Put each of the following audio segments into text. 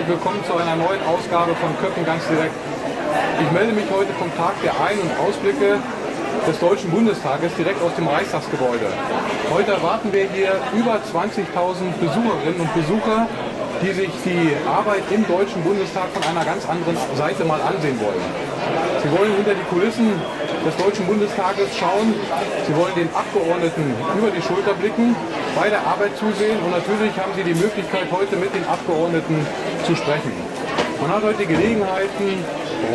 willkommen zu einer neuen Ausgabe von Köppen ganz direkt. Ich melde mich heute vom Tag der Ein- und Ausblicke des Deutschen Bundestages direkt aus dem Reichstagsgebäude. Heute erwarten wir hier über 20.000 Besucherinnen und Besucher, die sich die Arbeit im Deutschen Bundestag von einer ganz anderen Seite mal ansehen wollen. Sie wollen hinter die Kulissen des Deutschen Bundestages schauen, sie wollen den Abgeordneten über die Schulter blicken, bei der Arbeit zusehen und natürlich haben sie die Möglichkeit, heute mit den Abgeordneten zu sprechen. Man hat heute Gelegenheiten,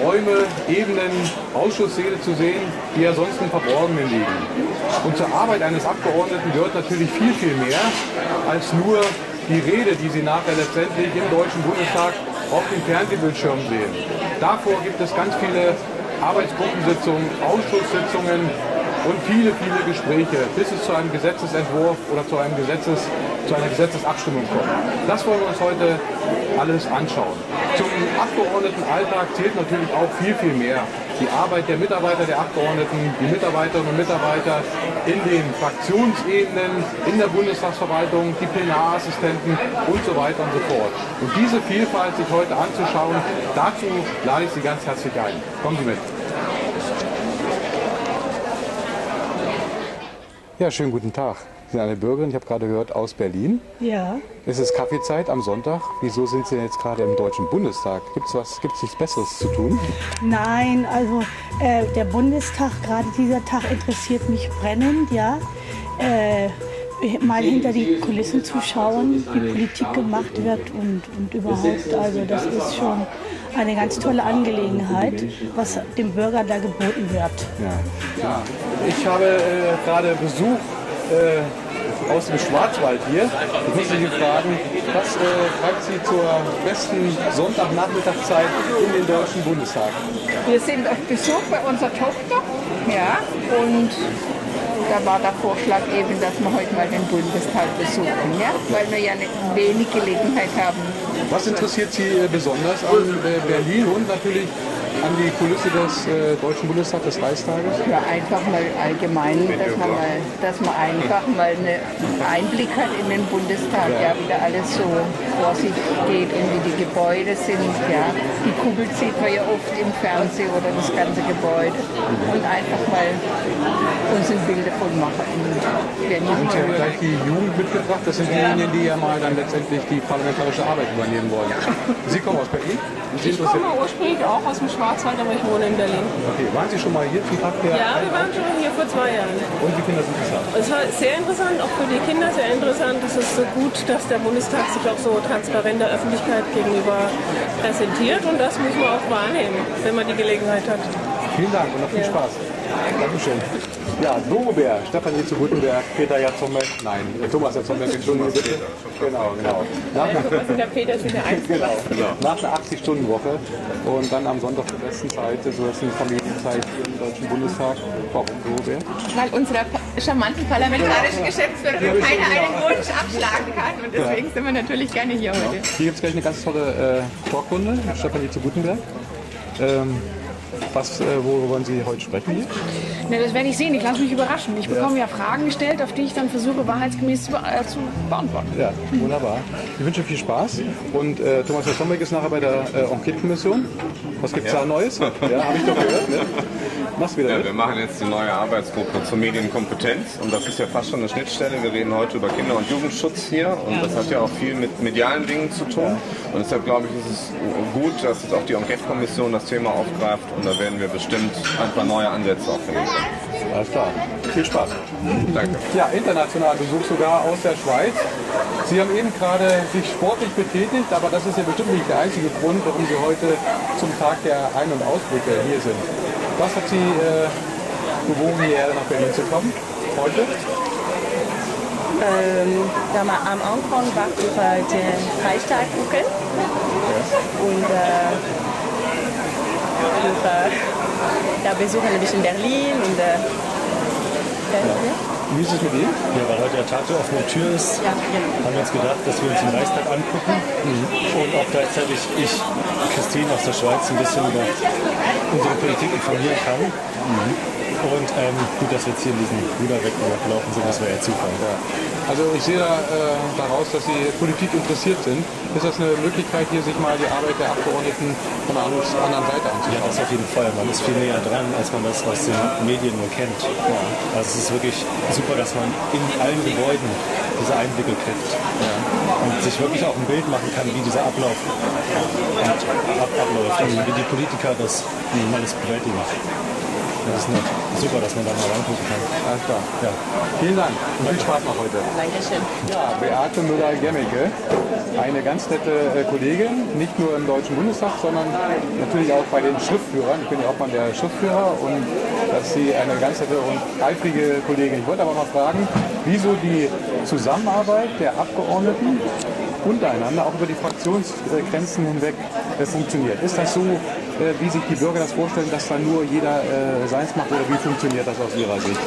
Räume, Ebenen, Ausschusssäle zu sehen, die ja sonst im Verborgenen liegen. Und zur Arbeit eines Abgeordneten gehört natürlich viel, viel mehr als nur die Rede, die Sie nachher letztendlich im Deutschen Bundestag auf dem Fernsehbildschirm sehen. Davor gibt es ganz viele Arbeitsgruppensitzungen, Ausschusssitzungen und viele, viele Gespräche, bis es zu einem Gesetzesentwurf oder zu einer Gesetzesabstimmung kommt. Das wollen wir uns heute alles anschauen. Zum Abgeordnetenalltag zählt natürlich auch viel, viel mehr. Die Arbeit der Mitarbeiter der Abgeordneten, die Mitarbeiterinnen und Mitarbeiter in den Fraktionsebenen, in der Bundestagsverwaltung, die Plenarassistenten und so weiter und so fort. Und diese Vielfalt sich heute anzuschauen, dazu lade ich Sie ganz herzlich ein. Kommen Sie mit. Ja, schönen guten Tag. Sie sind eine Bürgerin, ich habe gerade gehört, aus Berlin. Ja. Es ist Kaffeezeit am Sonntag. Wieso sind Sie denn jetzt gerade im Deutschen Bundestag? Gibt's nichts Besseres zu tun? Nein, also der Bundestag, gerade dieser Tag interessiert mich brennend, ja. Mal hinter die Kulissen zu schauen, wie Politik gemacht wird und überhaupt. Also das ist schon eine ganz tolle Angelegenheit, was dem Bürger da geboten wird. Ja. Ich habe gerade Besuch aus dem Schwarzwald hier. Ich muss Sie fragen, was treibt Sie zur besten Sonntagnachmittagszeit in den Deutschen Bundestag? Wir sind auf Besuch bei unserer Tochter, ja, und da war der Vorschlag eben, dass wir heute mal den Bundestag besuchen, ja, weil wir ja nicht wenig Gelegenheit haben. Was interessiert Sie besonders an Berlin und natürlich an die Kulisse des Deutschen Bundestags, des Reichstages? Ja, einfach mal allgemein, dass man einfach mal einen Einblick hat in den Bundestag, ja, wie da alles so vor sich geht und wie die Gebäude sind. Ja. Die Kuppel sieht man ja oft im Fernsehen oder das ganze Gebäude. Und einfach mal uns ein Bild davon machen. Sie haben gleich die Jugend mitgebracht, das sind diejenigen, die ja mal dann letztendlich die parlamentarische Arbeit übernehmen wollen. Sie kommen aus Berlin? Ich komme ursprünglich auch aus dem Schwarzwald, aber ich wohne in Berlin. Okay, waren Sie schon mal hier zum Tag der? Ja, wir waren schon hier vor 2 Jahren. Und wie finden das interessant? Es war sehr interessant, auch für die Kinder sehr interessant. Es ist so gut, dass der Bundestag sich auch so transparent der Öffentlichkeit gegenüber präsentiert und das muss man auch wahrnehmen, wenn man die Gelegenheit hat. Vielen Dank und noch viel Spaß. Dankeschön. Ja, Dorothea, Stefanie zu Gutenberg, Peter Jatzombeck, nein, Thomas Jatzombeck, Entschuldigung bitte. Genau. Thomas und der Peter sind der Einzige. Genau. Nach einer 80-Stunden-Woche und dann am Sonntag zur besten Zeit, so ist eine Familienzeit hier im Deutschen Bundestag. Warum, Dorothea? Weil unsere charmanten parlamentarischen Geschäftsführerin keiner einen Wunsch abschlagen kann und deswegen sind wir natürlich gerne hier heute. Hier gibt es gleich eine ganz tolle Talkrunde, Stefanie zu Gutenberg. Worüber wollen Sie heute sprechen hier? Ne, das werde ich sehen. Ich lasse mich überraschen. Ich bekomme ja Fragen gestellt, auf die ich dann versuche, wahrheitsgemäß zu beantworten. Ja, wunderbar. Ich wünsche viel Spaß. Und Thomas Jatzombeck ist nachher bei der Enquete-Kommission. Was gibt es da Neues? Ja, habe ich doch gehört. Ne? Machst wieder mit? Wir machen jetzt die neue Arbeitsgruppe zur Medienkompetenz. Und das ist ja fast schon eine Schnittstelle. Wir reden heute über Kinder- und Jugendschutz hier. Und das hat ja auch viel mit medialen Dingen zu tun. Und deshalb glaube ich, ist es gut, dass jetzt auch die Enquete-Kommission das Thema aufgreift. Und da werden wir bestimmt ein paar neue Ansätze auch finden. Alles klar. Viel Spaß. Danke. Ja, internationaler Besuch sogar aus der Schweiz. Sie haben eben gerade sich sportlich betätigt, aber das ist ja bestimmt nicht der einzige Grund, warum Sie heute zum Tag der Ein- und Ausblicke hier sind. Was hat Sie bewogen, hierher nach Berlin zu kommen? Heute? Am Anfang war ich den Reichstag gucken und da besuchen ein bisschen Berlin und Wie ist es mit Ihnen? Ja, weil heute der Tag der offenen Tür ist, haben wir uns gedacht, dass wir uns den Reichstag angucken und auch gleichzeitig ich, Christine aus der Schweiz, ein bisschen über unsere Politik informieren kann. Und gut, dass wir jetzt hier in diesen Ruderweg gelaufen sind, das wäre ja Zufall. Ja. Also ich sehe daraus, dass Sie Politik interessiert sind. Ist das eine Möglichkeit, hier sich mal die Arbeit der Abgeordneten von der anderen Seite anzuschauen? Ja, das auf jeden Fall. Man ist viel näher dran, als man das aus den Medien nur kennt. Ja. Also es ist wirklich super, dass man in allen Gebäuden diese Einblicke kriegt. Ja. Und sich wirklich auch ein Bild machen kann, wie dieser Ablauf abläuft. Also wie die Politiker das alles bewältigen. Das ist super, dass man da mal reingucken kann. Alles klar. Ja. Vielen Dank und viel Spaß noch heute. Dankeschön. Ja, Beate Müller-Gemmicke, eine ganz nette Kollegin, nicht nur im Deutschen Bundestag, sondern natürlich auch bei den Schriftführern. Ich bin ja auch mal der Schriftführer und dass sie eine ganz nette und eifrige Kollegin. Ich wollte aber mal fragen, wieso die Zusammenarbeit der Abgeordneten untereinander, auch über die Fraktionsgrenzen hinweg funktioniert. Ist das so, wie sich die Bürger das vorstellen, dass da nur jeder seins macht, oder wie funktioniert das aus Ihrer Sicht?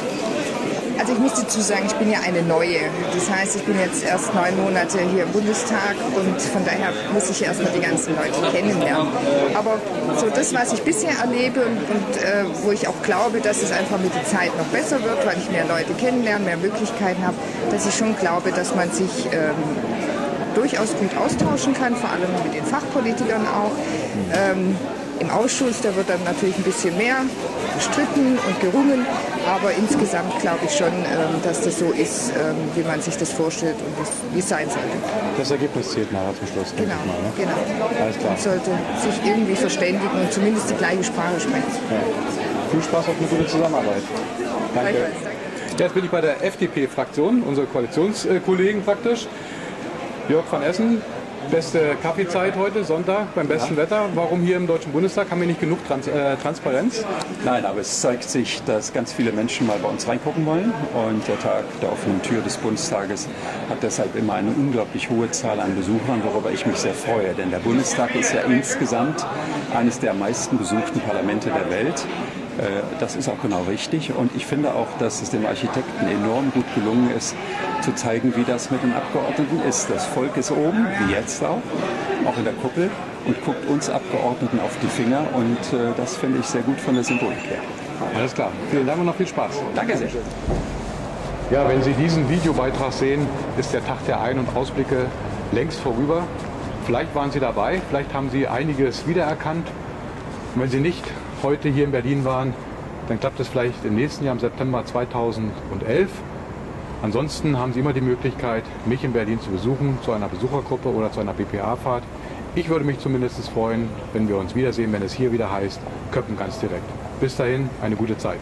Also ich muss dazu sagen, ich bin ja eine Neue. Das heißt, ich bin jetzt erst 9 Monate hier im Bundestag und von daher muss ich erst mal die ganzen Leute kennenlernen. Aber so das, was ich bisher erlebe und wo ich auch glaube, dass es einfach mit der Zeit noch besser wird, weil ich mehr Leute kennenlerne, mehr Möglichkeiten habe, dass ich schon glaube, dass man sich durchaus gut austauschen kann, vor allem mit den Fachpolitikern auch. Im Ausschuss, da wird dann natürlich ein bisschen mehr gestritten und gerungen, aber insgesamt glaube ich schon, dass das so ist, wie man sich das vorstellt und wie es sein sollte. Das Ergebnis zählt nachher zum Schluss, denke ich mal. Ne? Genau. Alles klar. Man sollte sich irgendwie verständigen und zumindest die gleiche Sprache sprechen. Ja. Viel Spaß auf eine gute Zusammenarbeit. Danke. Ja, jetzt bin ich bei der FDP-Fraktion, unsere Koalitionskollegen praktisch. Jörg van Essen, beste Kaffeezeit heute, Sonntag, beim besten Wetter. Warum hier im Deutschen Bundestag? Haben wir nicht genug Transparenz? Nein, aber es zeigt sich, dass ganz viele Menschen mal bei uns reingucken wollen. Und der Tag der offenen Tür des Bundestages hat deshalb immer eine unglaublich hohe Zahl an Besuchern, worüber ich mich sehr freue. Denn der Bundestag ist ja insgesamt eines der am meisten besuchten Parlamente der Welt. Das ist auch genau richtig und ich finde auch, dass es dem Architekten enorm gut gelungen ist, zu zeigen, wie das mit den Abgeordneten ist. Das Volk ist oben, wie jetzt auch in der Kuppel und guckt uns Abgeordneten auf die Finger und das finde ich sehr gut von der Symbolik her. Alles klar, vielen Dank und noch viel Spaß. Danke sehr. Ja, wenn Sie diesen Videobeitrag sehen, ist der Tag der Ein- und Ausblicke längst vorüber. Vielleicht waren Sie dabei, vielleicht haben Sie einiges wiedererkannt. Und wenn Sie nicht heute hier in Berlin waren, dann klappt es vielleicht im nächsten Jahr, im September 2011. Ansonsten haben Sie immer die Möglichkeit, mich in Berlin zu besuchen, zu einer Besuchergruppe oder zu einer BPA-Fahrt. Ich würde mich zumindest freuen, wenn wir uns wiedersehen, wenn es hier wieder heißt, Köppen ganz direkt. Bis dahin, eine gute Zeit.